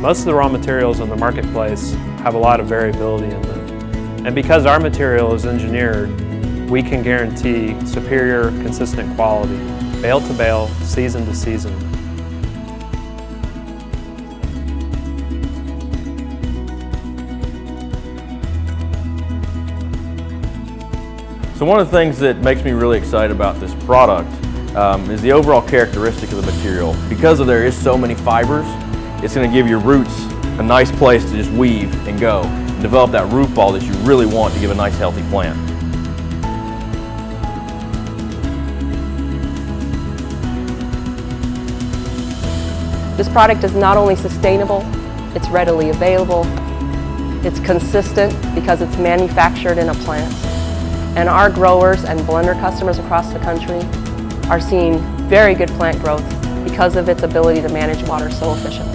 Most of the raw materials in the marketplace have a lot of variability in them. And because our material is engineered, we can guarantee superior, consistent quality, bale to bale, season to season. So one of the things that makes me really excited about this product is the overall characteristic of the material. Because there is so many fibers, it's going to give your roots a nice place to just weave and go and develop that root ball that you really want to give a nice healthy plant. This product is not only sustainable, it's readily available, it's consistent because it's manufactured in a plant. And our growers and blender customers across the country are seeing very good plant growth because of its ability to manage water so efficiently.